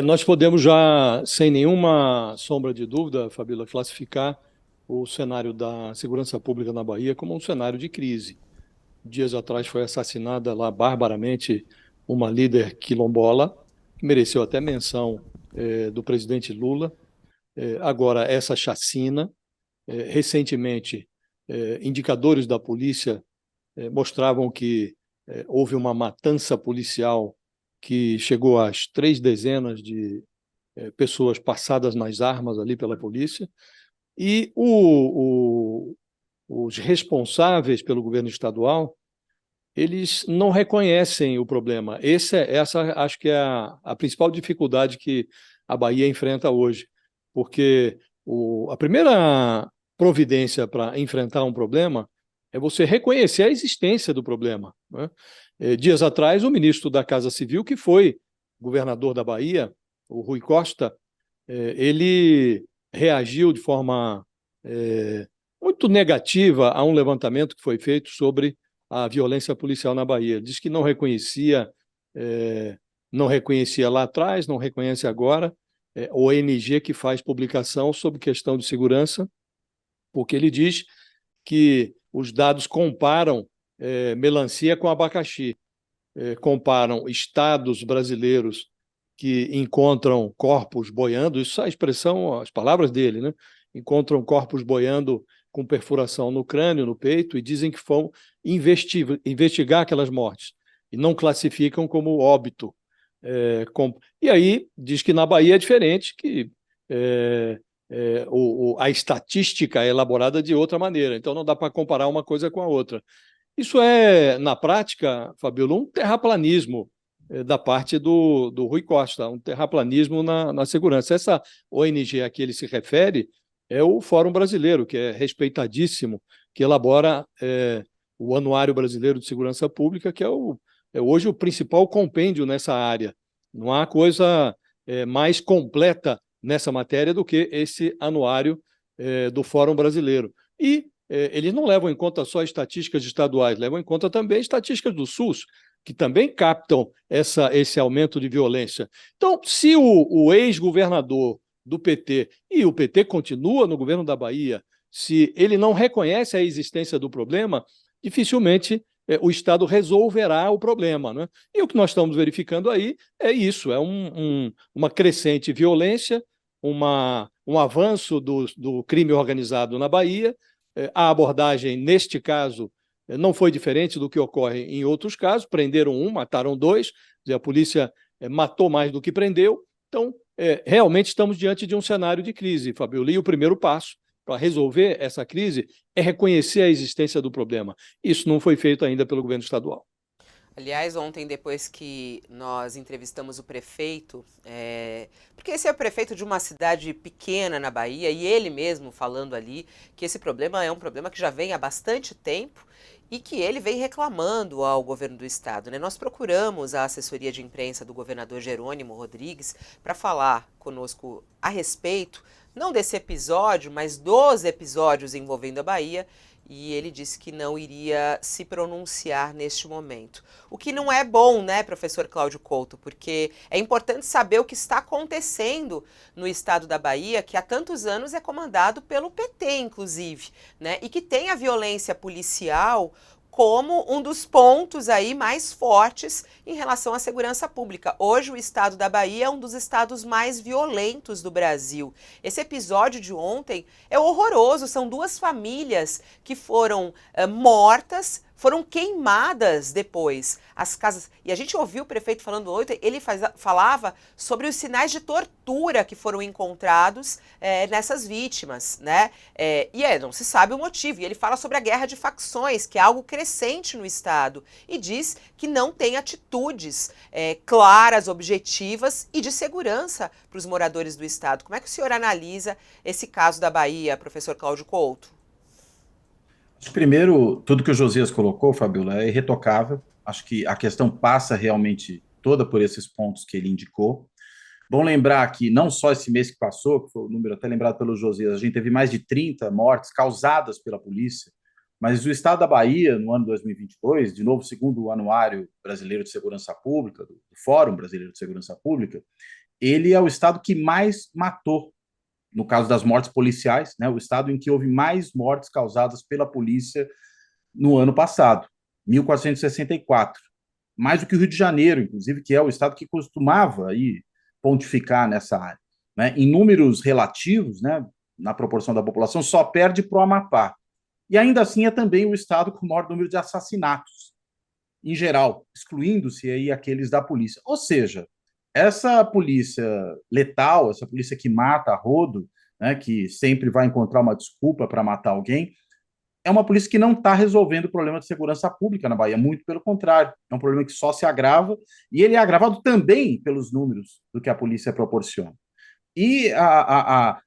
Nós podemos já, sem nenhuma sombra de dúvida, Fabíola, classificar o cenário da segurança pública na Bahia como um cenário de crise. Dias atrás foi assassinada lá barbaramente uma líder quilombola, que mereceu até menção do presidente Lula. Agora, essa chacina, recentemente, indicadores da polícia mostravam que houve uma matança policial que chegou às 3 dezenas de pessoas passadas nas armas ali pela polícia, e os responsáveis pelo governo estadual, eles não reconhecem o problema. Essa acho que é a principal dificuldade que a Bahia enfrenta hoje, porque a primeira providência para enfrentar um problema é você reconhecer a existência do problema, né? Dias atrás, o ministro da Casa Civil, que foi governador da Bahia, o Rui Costa, ele reagiu de forma muito negativa a um levantamento que foi feito sobre a violência policial na Bahia. Diz que eh, não reconhecia lá atrás, não reconhece agora, o ONG que faz publicação sobre questão de segurança, porque ele diz que os dados comparam melancia com abacaxi, comparam estados brasileiros que encontram corpos boiando, isso é a expressão, as palavras dele, né? Encontram corpos boiando com perfuração no crânio, no peito, e dizem que vão investigar aquelas mortes, e não classificam como óbito. E aí diz que na Bahia é diferente, que é, a estatística é elaborada de outra maneira, então não dá para comparar uma coisa com a outra. Isso é, na prática, Fabiola, um terraplanismo da parte do Rui Costa, um terraplanismo na segurança. Essa ONG a que ele se refere é o Fórum Brasileiro, que é respeitadíssimo, que elabora o Anuário Brasileiro de Segurança Pública, que é hoje o principal compêndio nessa área. Não há coisa mais completa nessa matéria do que esse anuário do Fórum Brasileiro. E eles não levam em conta só estatísticas estaduais, levam em conta também estatísticas do SUS, que também captam esse aumento de violência. Então, se o ex-governador do PT, e o PT continua no governo da Bahia, se ele não reconhece a existência do problema, dificilmente o Estado resolverá o problema, né? E o que nós estamos verificando aí é isso, é uma crescente violência, um avanço do crime organizado na Bahia. A abordagem, neste caso, não foi diferente do que ocorre em outros casos. Prenderam um, mataram dois, a polícia matou mais do que prendeu. Então, realmente estamos diante de um cenário de crise, Fabio. E o primeiro passo para resolver essa crise é reconhecer a existência do problema. Isso não foi feito ainda pelo governo estadual. Aliás, ontem, depois que nós entrevistamos o prefeito, porque esse é o prefeito de uma cidade pequena na Bahia, e ele mesmo falando ali que esse problema é um problema que já vem há bastante tempo e que ele vem reclamando ao governo do estado, né? Nós procuramos a assessoria de imprensa do governador Jerônimo Rodrigues para falar conosco a respeito, não desse episódio, mas dos episódios envolvendo a Bahia, e ele disse que não iria se pronunciar neste momento. O que não é bom, né, professor Cláudio Couto, porque é importante saber o que está acontecendo no estado da Bahia, que há tantos anos é comandado pelo PT, inclusive, né, e que tem a violência policial como um dos pontos aí mais fortes em relação à segurança pública. Hoje o estado da Bahia é um dos estados mais violentos do Brasil. Esse episódio de ontem é horroroso, são duas famílias que foram mortas, foram queimadas depois. As casas. E a gente ouviu o prefeito falando ontem, ele falava sobre os sinais de tortura que foram encontrados nessas vítimas, né? Não se sabe o motivo. E ele fala sobre a guerra de facções, que é algo crescente no Estado. E diz que não tem atitudes claras, objetivas e de segurança para os moradores do Estado. Como é que o senhor analisa esse caso da Bahia, professor Cláudio Couto? Acho que primeiro, tudo que o Josias colocou, Fabiola, é irretocável. Acho que a questão passa realmente toda por esses pontos que ele indicou. Bom lembrar que não só esse mês que passou, que foi o número até lembrado pelo Josias, a gente teve mais de 30 mortes causadas pela polícia, mas o estado da Bahia, no ano 2022, de novo, segundo o Anuário Brasileiro de Segurança Pública, do Fórum Brasileiro de Segurança Pública, ele é o estado que mais matou, no caso das mortes policiais, né, o estado em que houve mais mortes causadas pela polícia no ano passado, 1464. Mais do que o Rio de Janeiro, inclusive, que é o estado que costumava aí pontificar nessa área. Né? Em números relativos, né, na proporção da população, só perde para o Amapá. E ainda assim é também o estado com o maior número de assassinatos, em geral, excluindo-se aí aqueles da polícia. Ou seja, essa polícia letal, essa polícia que mata a rodo, né, que sempre vai encontrar uma desculpa para matar alguém, é uma polícia que não está resolvendo o problema de segurança pública na Bahia, muito pelo contrário, é um problema que só se agrava, e ele é agravado também pelos números do que a polícia proporciona. E a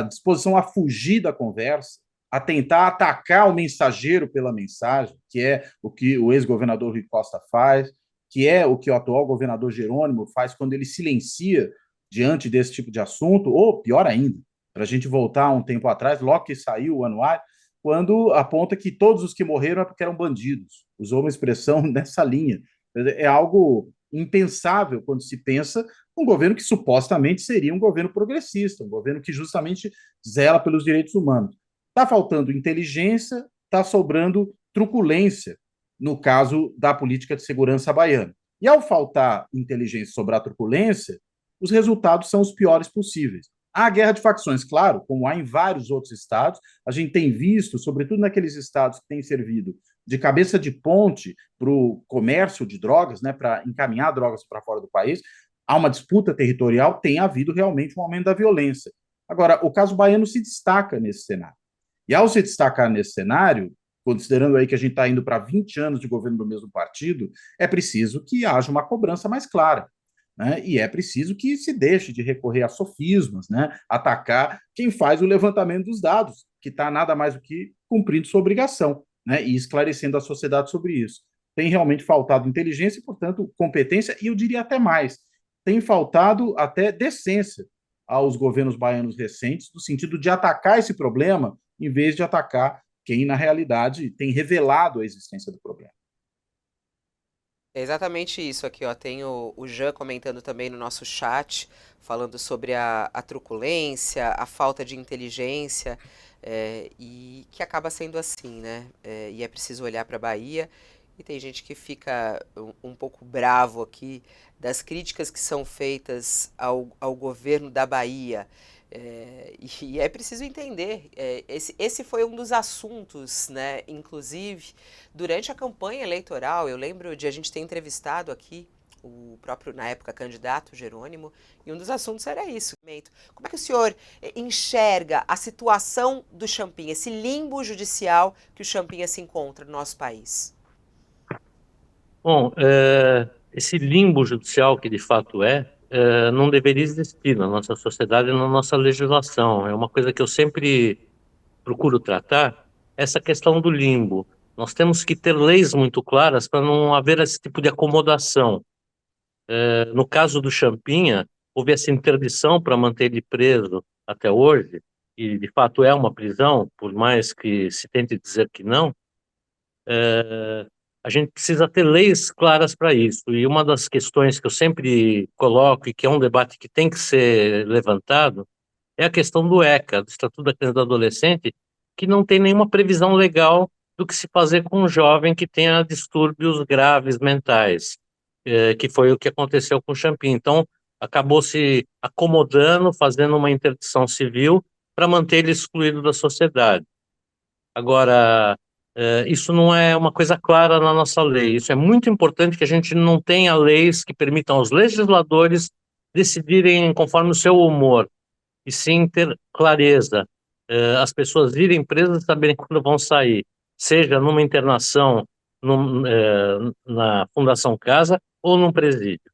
disposição a fugir da conversa, a tentar atacar o mensageiro pela mensagem, que é o que o ex-governador Rui Costa faz, que é o que o atual governador Jerônimo faz quando ele silencia diante desse tipo de assunto, ou pior ainda, para a gente voltar um tempo atrás, logo que saiu o anuário, quando aponta que todos os que morreram é porque eram bandidos. Usou uma expressão nessa linha. É algo impensável quando se pensa um governo que supostamente seria um governo progressista, um governo que justamente zela pelos direitos humanos. Está faltando inteligência, está sobrando truculência no caso da política de segurança baiana. E ao faltar inteligência e sobrar truculência, os resultados são os piores possíveis. Há guerra de facções, claro, como há em vários outros estados. A gente tem visto, sobretudo naqueles estados que têm servido de cabeça de ponte para o comércio de drogas, né, para encaminhar drogas para fora do país, há uma disputa territorial, tem havido realmente um aumento da violência. Agora, o caso baiano se destaca nesse cenário. E ao se destacar nesse cenário, considerando aí que a gente está indo para 20 anos de governo do mesmo partido, é preciso que haja uma cobrança mais clara. Né? E é preciso que se deixe de recorrer a sofismas, né? Atacar quem faz o levantamento dos dados, que está nada mais do que cumprindo sua obrigação, né? E esclarecendo a sociedade sobre isso. Tem realmente faltado inteligência e, portanto, competência, e eu diria até mais, tem faltado até decência aos governos baianos recentes, no sentido de atacar esse problema, em vez de atacar quem, na realidade, tem revelado a existência do problema. É exatamente isso aqui, ó. Tem o Jean comentando também no nosso chat, falando sobre a truculência, a falta de inteligência, e que acaba sendo assim, né? E é preciso olhar para a Bahia. E tem gente que fica um pouco bravo aqui das críticas que são feitas ao governo da Bahia. E é preciso entender, esse foi um dos assuntos, né, inclusive, durante a campanha eleitoral. Eu lembro de a gente ter entrevistado aqui o próprio, na época, candidato Jerônimo, e um dos assuntos era isso. Como é que o senhor enxerga a situação do Champinha, esse limbo judicial que o Champinha se encontra no nosso país? Bom, esse limbo judicial que de fato não deveria existir na nossa sociedade e na nossa legislação. É uma coisa que eu sempre procuro tratar, essa questão do limbo. Nós temos que ter leis muito claras para não haver esse tipo de acomodação. No caso do Champinha, houve essa interdição para manter ele preso até hoje, e de fato é uma prisão, por mais que se tente dizer que não. A gente precisa ter leis claras para isso. E uma das questões que eu sempre coloco, e que é um debate que tem que ser levantado, é a questão do ECA, do Estatuto da Criança e do Adolescente, que não tem nenhuma previsão legal do que se fazer com um jovem que tenha distúrbios graves mentais, que foi o que aconteceu com o Champinha. Então, acabou se acomodando, fazendo uma interdição civil para manter ele excluído da sociedade. Agora, isso não é uma coisa clara na nossa lei. Isso é muito importante, que a gente não tenha leis que permitam aos legisladores decidirem conforme o seu humor, e sim ter clareza. As pessoas irem presas e saberem quando vão sair, seja numa internação na Fundação Casa ou num presídio.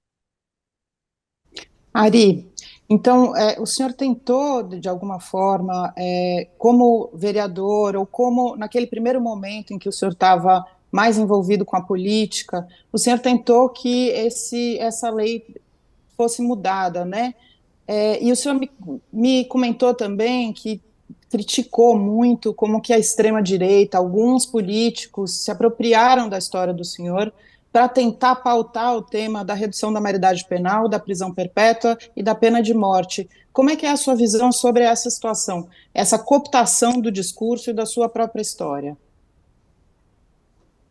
Ari, então, o senhor tentou, de alguma forma, como vereador, ou como naquele primeiro momento em que o senhor estava mais envolvido com a política, o senhor tentou que essa lei fosse mudada, né? E o senhor me comentou também que criticou muito como que a extrema-direita, alguns políticos se apropriaram da história do senhor para tentar pautar o tema da redução da maioridade penal, da prisão perpétua e da pena de morte. Como é que é a sua visão sobre essa situação, essa cooptação do discurso e da sua própria história?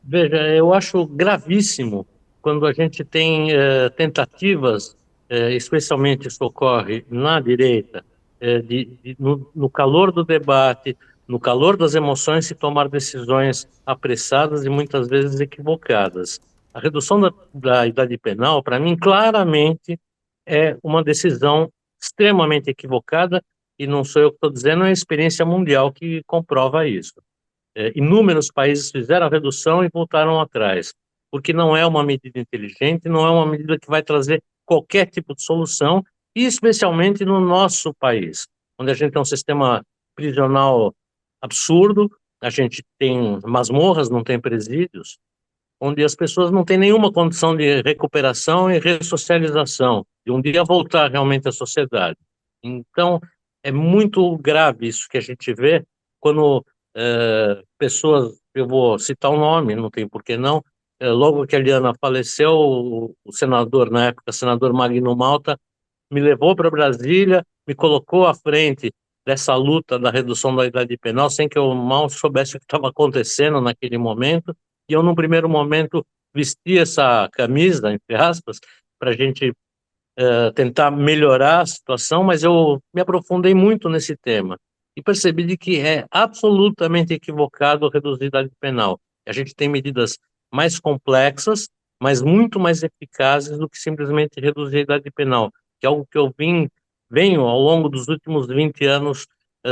Veja, eu acho gravíssimo quando a gente tem tentativas, especialmente isso ocorre na direita, no calor do debate, no calor das emoções, se tomar decisões apressadas e muitas vezes equivocadas. A redução da idade penal, para mim, claramente é uma decisão extremamente equivocada, e não sou eu que estou dizendo, é a experiência mundial que comprova isso. Inúmeros países fizeram a redução e voltaram atrás, porque não é uma medida inteligente, não é uma medida que vai trazer qualquer tipo de solução, e especialmente no nosso país, onde a gente tem um sistema prisional absurdo, a gente tem masmorras, não tem presídios, onde as pessoas não têm nenhuma condição de recuperação e ressocialização, de um dia voltar realmente à sociedade. Então, é muito grave isso que a gente vê quando pessoas, eu vou citar o nome, não tem por que não, logo que a Eliana faleceu, o senador, na época, senador Magno Malta, me levou para Brasília, me colocou à frente dessa luta da redução da idade penal, sem que eu mal soubesse o que estava acontecendo naquele momento, e eu, num primeiro momento, vesti essa camisa, entre aspas, para a gente tentar melhorar a situação, mas eu me aprofundei muito nesse tema e percebi de que é absolutamente equivocado reduzir a idade penal. A gente tem medidas mais complexas, mas muito mais eficazes do que simplesmente reduzir a idade penal, que é algo que eu venho ao longo dos últimos 20 anos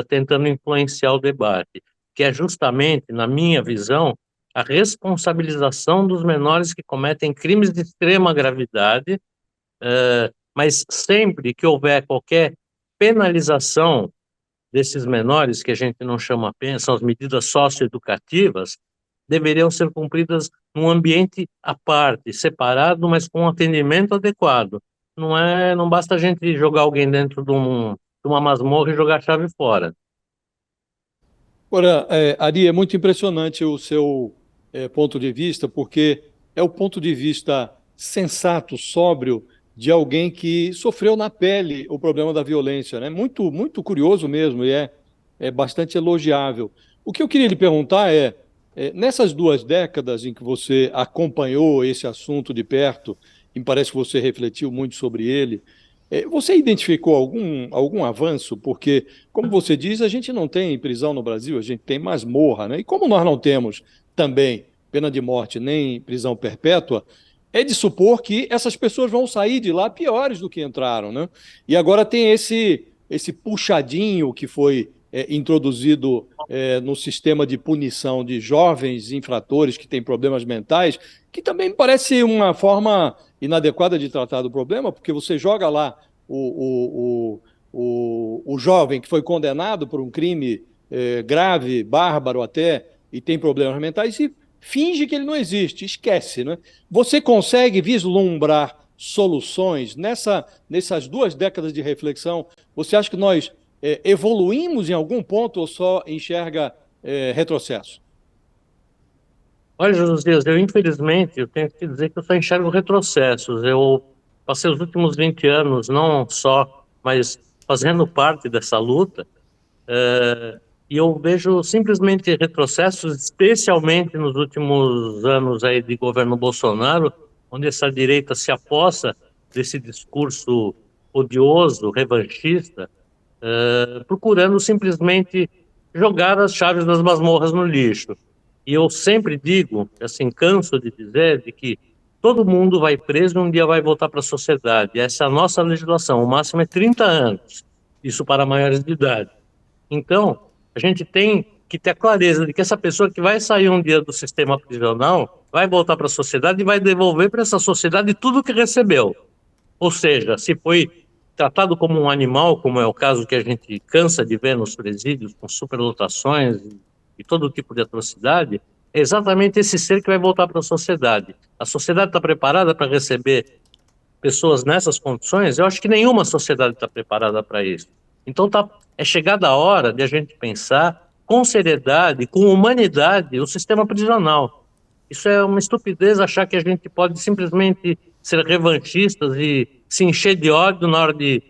tentando influenciar o debate, que é justamente, na minha visão, a responsabilização dos menores que cometem crimes de extrema gravidade, mas sempre que houver qualquer penalização desses menores, que a gente não chama pena, são as medidas socioeducativas, deveriam ser cumpridas num ambiente à parte, separado, mas com um atendimento adequado. Não basta a gente jogar alguém dentro de uma masmorra e jogar a chave fora. Agora, Ari, é muito impressionante o seu ponto de vista, porque é o ponto de vista sensato, sóbrio, de alguém que sofreu na pele o problema da violência, né? Muito, muito curioso mesmo, e é bastante elogiável. O que eu queria lhe perguntar nessas 2 décadas em que você acompanhou esse assunto de perto, e me parece que você refletiu muito sobre ele, você identificou algum avanço? Porque, como você diz, a gente não tem prisão no Brasil, a gente tem masmorra, né? E como nós não temos também pena de morte nem prisão perpétua, é de supor que essas pessoas vão sair de lá piores do que entraram, né? E agora tem esse puxadinho que foi introduzido no sistema de punição de jovens infratores que têm problemas mentais, que também me parece uma forma inadequada de tratar do problema, porque você joga lá o jovem que foi condenado por um crime grave, bárbaro até, e tem problemas mentais, e finge que ele não existe, esquece, né? Você consegue vislumbrar soluções nessas 2 décadas de reflexão? Você acha que nós evoluímos em algum ponto ou só enxerga retrocesso? Olha, Josias, infelizmente, eu tenho que dizer que eu só enxergo retrocessos. Eu passei os últimos 20 anos, não só, mas fazendo parte dessa luta, e eu vejo simplesmente retrocessos, especialmente nos últimos anos aí de governo Bolsonaro, onde essa direita se apossa desse discurso odioso, revanchista, procurando simplesmente jogar as chaves das masmorras no lixo. E eu sempre digo, assim, canso de dizer, de que todo mundo vai preso e um dia vai voltar para a sociedade. Essa é a nossa legislação, o máximo é 30 anos, isso para maiores de idade. Então, a gente tem que ter a clareza de que essa pessoa que vai sair um dia do sistema prisional vai voltar para a sociedade e vai devolver para essa sociedade tudo o que recebeu. Ou seja, se foi tratado como um animal, como é o caso que a gente cansa de ver nos presídios, com superlotações e todo tipo de atrocidade, é exatamente esse ser que vai voltar para a sociedade. A sociedade está preparada para receber pessoas nessas condições? Eu acho que nenhuma sociedade está preparada para isso. Então é chegada a hora de a gente pensar com seriedade, com humanidade, o sistema prisional. Isso é uma estupidez achar que a gente pode simplesmente ser revanchistas e se encher de ódio na hora de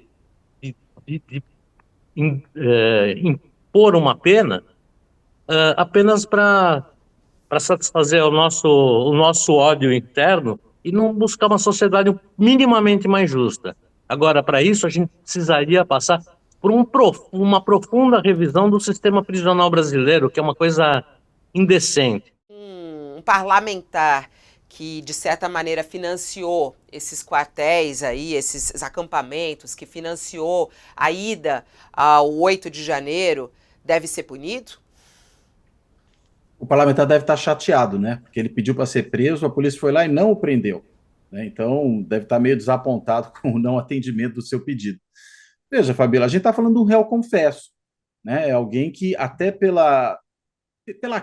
impor uma pena apenas para satisfazer o nosso ódio interno e não buscar uma sociedade minimamente mais justa. Agora, para isso, a gente precisaria passar por uma profunda revisão do sistema prisional brasileiro, que é uma coisa indecente. Um parlamentar que, de certa maneira, financiou esses quartéis aí, esses acampamentos, que financiou a ida ao 8 de janeiro, deve ser punido? O parlamentar deve estar chateado, né? Porque ele pediu para ser preso, a polícia foi lá e não o prendeu, né? Então, deve estar meio desapontado com o não atendimento do seu pedido. Veja, Fabíola, a gente está falando de um réu confesso, né? É alguém que, até pela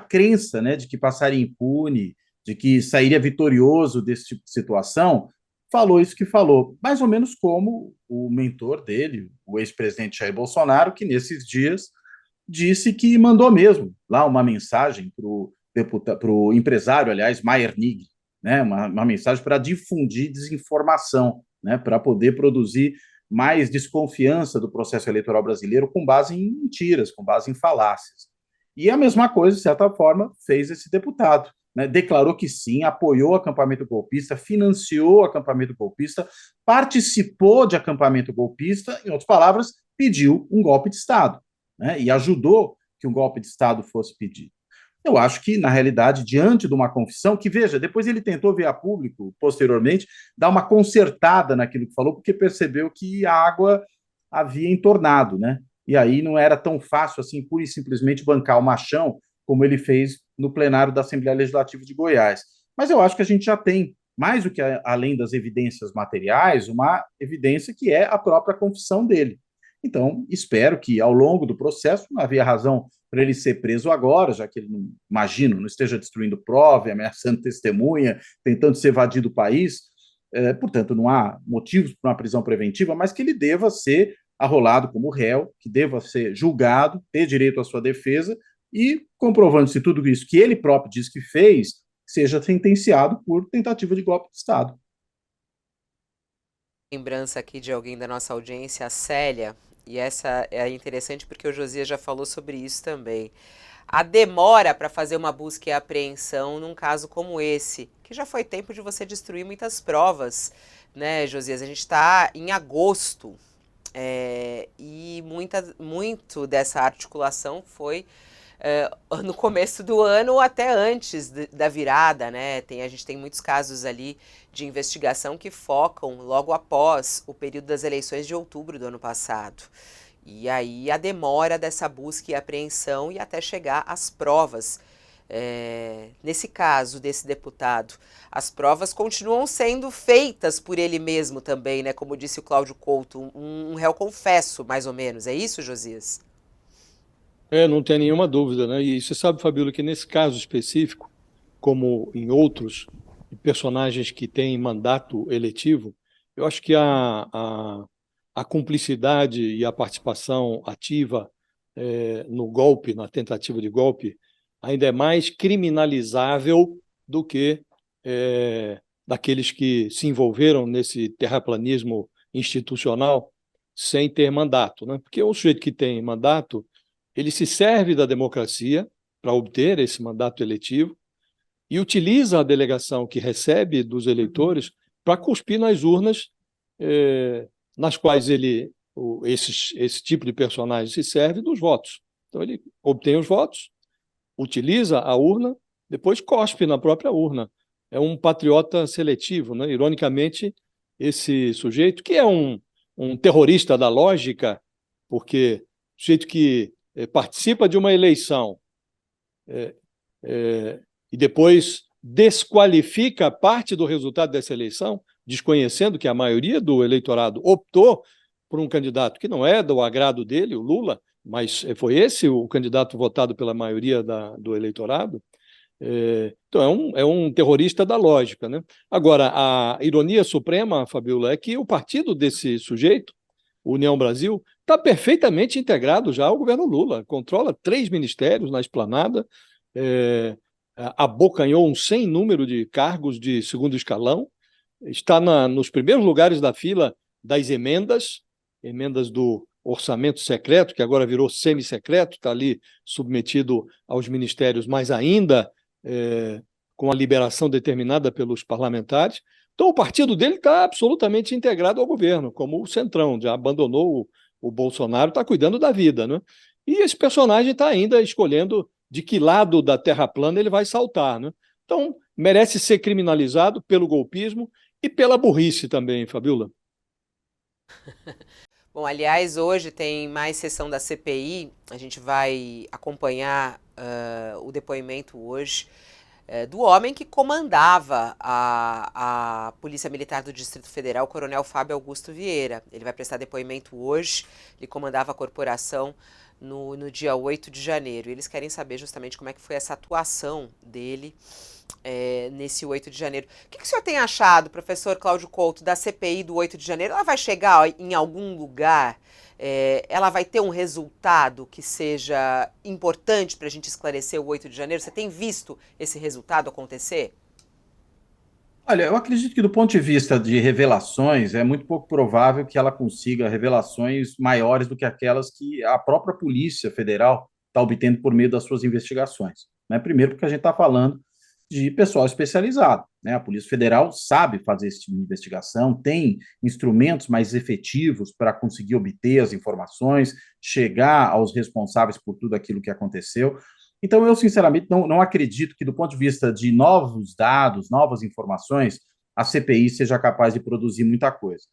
crença, né, de que passaria impune, de que sairia vitorioso desse tipo de situação, falou isso que falou. Mais ou menos como o mentor dele, o ex-presidente Jair Bolsonaro, que nesses dias disse que mandou mesmo lá uma mensagem para o empresário, aliás, Maier Nigri, né, uma mensagem para difundir desinformação, né, para poder produzir mais desconfiança do processo eleitoral brasileiro com base em mentiras, com base em falácias. E a mesma coisa, de certa forma, fez esse deputado. Né? Declarou que sim, apoiou o acampamento golpista, financiou o acampamento golpista, participou de acampamento golpista, em outras palavras, pediu um golpe de Estado, né? E ajudou que um golpe de Estado fosse pedido. Eu acho que, na realidade, diante de uma confissão, que, veja, depois ele tentou vir a público, posteriormente, dar uma consertada naquilo que falou, porque percebeu que a água havia entornado, né? E aí não era tão fácil assim, pura e simplesmente bancar o machão, como ele fez no plenário da Assembleia Legislativa de Goiás. Mas eu acho que a gente já tem, mais do que além das evidências materiais, uma evidência que é a própria confissão dele. Então, espero que ao longo do processo, não havia razão para ele ser preso agora, já que ele, não, imagino, não esteja destruindo prova, ameaçando testemunha, tentando se evadir do país. Portanto, não há motivos para uma prisão preventiva, mas que ele deva ser arrolado como réu, que deva ser julgado, ter direito à sua defesa e, comprovando-se tudo isso que ele próprio diz que fez, seja sentenciado por tentativa de golpe de Estado. Lembrança aqui de alguém da nossa audiência, a Célia, e essa é interessante porque o Josias já falou sobre isso também. A demora para fazer uma busca e apreensão num caso como esse, que já foi tempo de você destruir muitas provas, né, Josias? A gente está em agosto. E muito dessa articulação foi no começo do ano ou até antes da virada, né? A gente tem muitos casos ali de investigação que focam logo após o período das eleições de outubro do ano passado. E aí a demora dessa busca e apreensão e até chegar às provas. Nesse caso desse deputado, as provas continuam sendo feitas por ele mesmo também, né? Como disse o Cláudio Couto, um réu confesso, mais ou menos. É isso, Josias? Não tem nenhuma dúvida, né? E você sabe, Fabíola, que nesse caso específico, como em outros personagens que têm mandato eletivo, eu acho que a cumplicidade e a participação ativa no golpe, na tentativa de golpe, ainda é mais criminalizável do que daqueles que se envolveram nesse terraplanismo institucional sem ter mandato, né? Porque o sujeito que tem mandato, ele se serve da democracia para obter esse mandato eletivo e utiliza a delegação que recebe dos eleitores para cuspir nas urnas nas quais esse tipo de personagem se serve dos votos. Então ele obtém os votos, utiliza a urna, depois cospe na própria urna. É um patriota seletivo, né? Ironicamente, esse sujeito, que é um terrorista da lógica, porque o sujeito que participa de uma eleição e depois desqualifica parte do resultado dessa eleição, desconhecendo que a maioria do eleitorado optou por um candidato que não é do agrado dele, o Lula, mas foi esse o candidato votado pela maioria do eleitorado. Então, é um terrorista da lógica, né? Agora, a ironia suprema, Fabíola, é que o partido desse sujeito, União Brasil, está perfeitamente integrado já ao governo Lula, controla 3 ministérios na esplanada, abocanhou um sem número de cargos de segundo escalão, está nos primeiros lugares da fila das emendas do orçamento secreto, que agora virou semi-secreto, está ali submetido aos ministérios, mas ainda com a liberação determinada pelos parlamentares. Então, o partido dele está absolutamente integrado ao governo, como o Centrão, já abandonou o Bolsonaro, está cuidando da vida, né? E esse personagem está ainda escolhendo de que lado da terra plana ele vai saltar, né? Então, merece ser criminalizado pelo golpismo e pela burrice também, Fabiola. Bom, aliás, hoje tem mais sessão da CPI, a gente vai acompanhar o depoimento hoje do homem que comandava a Polícia Militar do Distrito Federal, o Coronel Fábio Augusto Vieira. Ele vai prestar depoimento hoje, ele comandava a corporação no dia 8 de janeiro. E eles querem saber justamente como é que foi essa atuação dele nesse 8 de janeiro. O que o senhor tem achado, professor Cláudio Couto, da CPI do 8 de janeiro? Ela vai chegar em algum lugar? Ela vai ter um resultado que seja importante para a gente esclarecer o 8 de janeiro? Você tem visto esse resultado acontecer? Olha, eu acredito que do ponto de vista de revelações, é muito pouco provável que ela consiga revelações maiores do que aquelas que a própria Polícia Federal está obtendo por meio das suas investigações, né? Primeiro porque a gente está falando de pessoal especializado, né? A Polícia Federal sabe fazer esse tipo de investigação, tem instrumentos mais efetivos para conseguir obter as informações, chegar aos responsáveis por tudo aquilo que aconteceu. Então, eu, sinceramente, não acredito que, do ponto de vista de novos dados, novas informações, a CPI seja capaz de produzir muita coisa.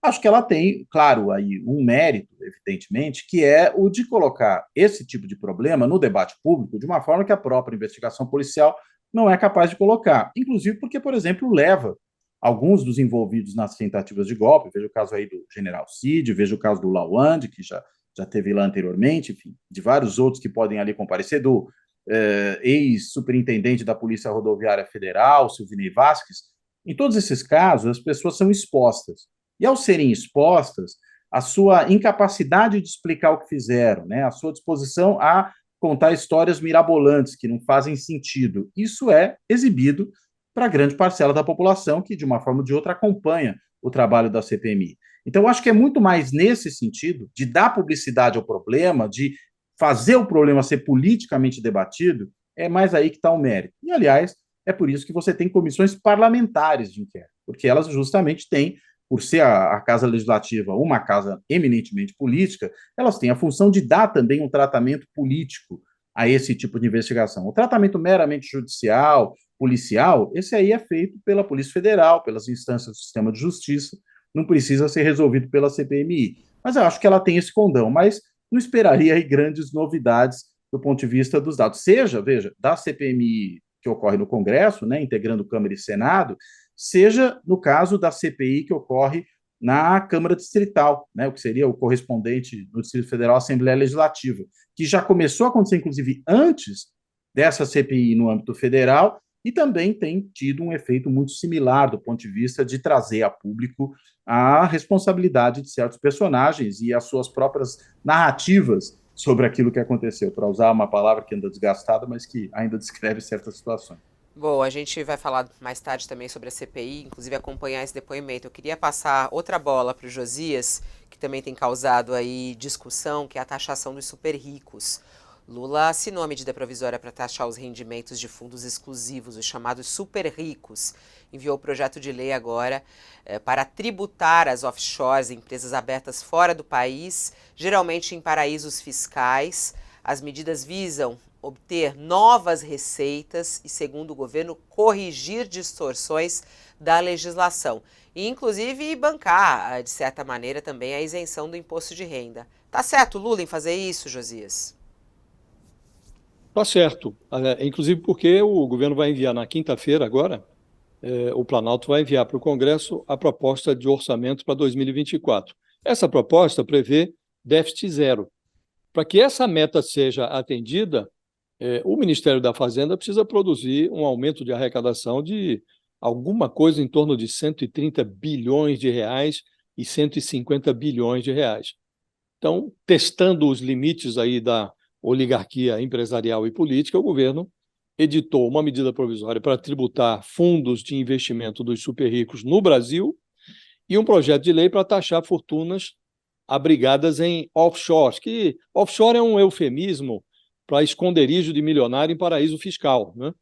Acho que ela tem, claro, aí um mérito, evidentemente, que é o de colocar esse tipo de problema no debate público de uma forma que a própria investigação policial não é capaz de colocar. Inclusive porque, por exemplo, leva alguns dos envolvidos nas tentativas de golpe, veja o caso aí do general Cid, veja o caso do Lawande, que já teve lá anteriormente, enfim, de vários outros que podem ali comparecer, do ex-superintendente da Polícia Rodoviária Federal, Silvinei Vasquez. Em todos esses casos, as pessoas são expostas. E ao serem expostas, a sua incapacidade de explicar o que fizeram, né, a sua disposição a contar histórias mirabolantes que não fazem sentido, isso é exibido para grande parcela da população que, de uma forma ou de outra, acompanha o trabalho da CPMI. Então, eu acho que é muito mais nesse sentido, de dar publicidade ao problema, de fazer o problema ser politicamente debatido, é mais aí que está o mérito. E, aliás, é por isso que você tem comissões parlamentares de inquérito, porque elas justamente têm, por ser a Casa Legislativa uma casa eminentemente política, elas têm a função de dar também um tratamento político a esse tipo de investigação. O tratamento meramente judicial, policial, esse aí é feito pela Polícia Federal, pelas instâncias do sistema de justiça, não precisa ser resolvido pela CPMI. Mas eu acho que ela tem esse condão, mas não esperaria aí grandes novidades do ponto de vista dos dados. Seja, veja, da CPMI que ocorre no Congresso, né, integrando Câmara e Senado, seja no caso da CPI que ocorre na Câmara Distrital, né, o que seria o correspondente no Distrito Federal à Assembleia Legislativa, que já começou a acontecer, inclusive, antes dessa CPI no âmbito federal, e também tem tido um efeito muito similar do ponto de vista de trazer a público a responsabilidade de certos personagens e as suas próprias narrativas sobre aquilo que aconteceu, para usar uma palavra que anda desgastada, mas que ainda descreve certas situações. Bom, a gente vai falar mais tarde também sobre a CPI, inclusive acompanhar esse depoimento. Eu queria passar outra bola para o Josias, que também tem causado aí discussão, que é a taxação dos super ricos. Lula assinou a medida provisória para taxar os rendimentos de fundos exclusivos, os chamados super ricos. Enviou o projeto de lei agora para tributar as offshores, empresas abertas fora do país, geralmente em paraísos fiscais. As medidas visam obter novas receitas e, segundo o governo, corrigir distorções da legislação. E, inclusive, bancar, de certa maneira, também a isenção do imposto de renda. Tá certo, Lula, em fazer isso, Josias? Tá certo. Inclusive porque o governo vai enviar na quinta-feira agora, o Planalto vai enviar para o Congresso a proposta de orçamento para 2024. Essa proposta prevê déficit zero. Para que essa meta seja atendida, o Ministério da Fazenda precisa produzir um aumento de arrecadação de alguma coisa em torno de 130 bilhões de reais e 150 bilhões de reais. Então, testando os limites aí da oligarquia empresarial e política, o governo editou uma medida provisória para tributar fundos de investimento dos super ricos no Brasil e um projeto de lei para taxar fortunas abrigadas em offshores, que offshore é um eufemismo para esconderijo de milionário em paraíso fiscal, né?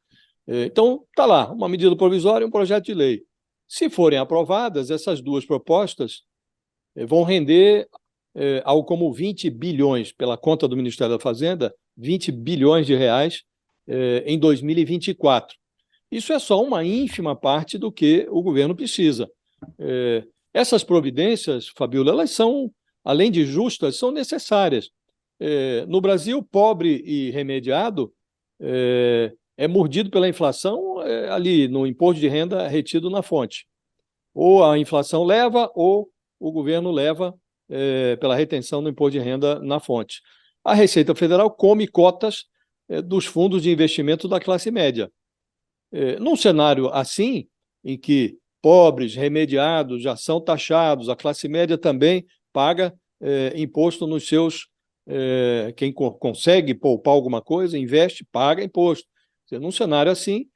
Então, está lá, uma medida provisória e um projeto de lei. Se forem aprovadas, essas duas propostas vão render algo como 20 bilhões, pela conta do Ministério da Fazenda, 20 bilhões de reais em 2024. Isso é só uma ínfima parte do que o governo precisa. Essas providências, Fabíola, elas são, além de justas, são necessárias. No Brasil, pobre e remediado é mordido pela inflação ali no imposto de renda retido na fonte. Ou a inflação leva, ou o governo leva pela retenção do imposto de renda na fonte. A Receita Federal come cotas dos fundos de investimento da classe média. Num cenário assim, em que pobres, remediados já são taxados, a classe média também paga imposto nos seus... quem consegue poupar alguma coisa, investe, paga imposto. Num cenário assim,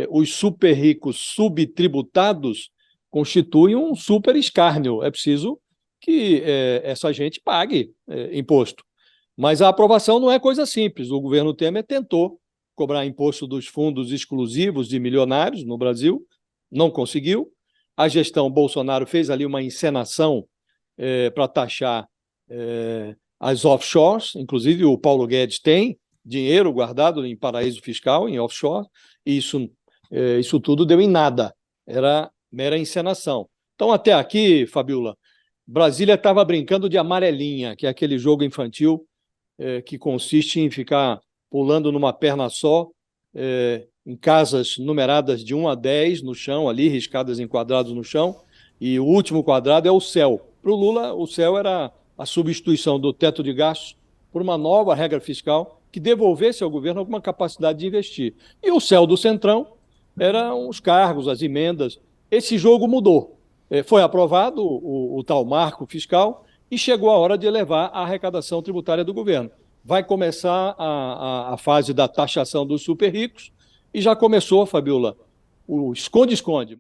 os super ricos subtributados constituem um super escárnio. É preciso que essa gente pague imposto. Mas a aprovação não é coisa simples. O governo Temer tentou cobrar imposto dos fundos exclusivos de milionários no Brasil, não conseguiu. A gestão Bolsonaro fez ali uma encenação para taxar as offshores, inclusive o Paulo Guedes tem dinheiro guardado em paraíso fiscal, em offshore, e isso tudo deu em nada, era mera encenação. Então, até aqui, Fabíola, Brasília estava brincando de amarelinha, que é aquele jogo infantil que consiste em ficar pulando numa perna só, em casas numeradas de 1 a 10 no chão, ali, riscadas em quadrados no chão, e o último quadrado é o céu. Para o Lula, o céu era a substituição do teto de gastos por uma nova regra fiscal que devolvesse ao governo alguma capacidade de investir. E o céu do Centrão eram os cargos, as emendas. Esse jogo mudou. Foi aprovado o tal marco fiscal e chegou a hora de elevar a arrecadação tributária do governo. Vai começar a fase da taxação dos super ricos e já começou, Fabíola, o esconde-esconde.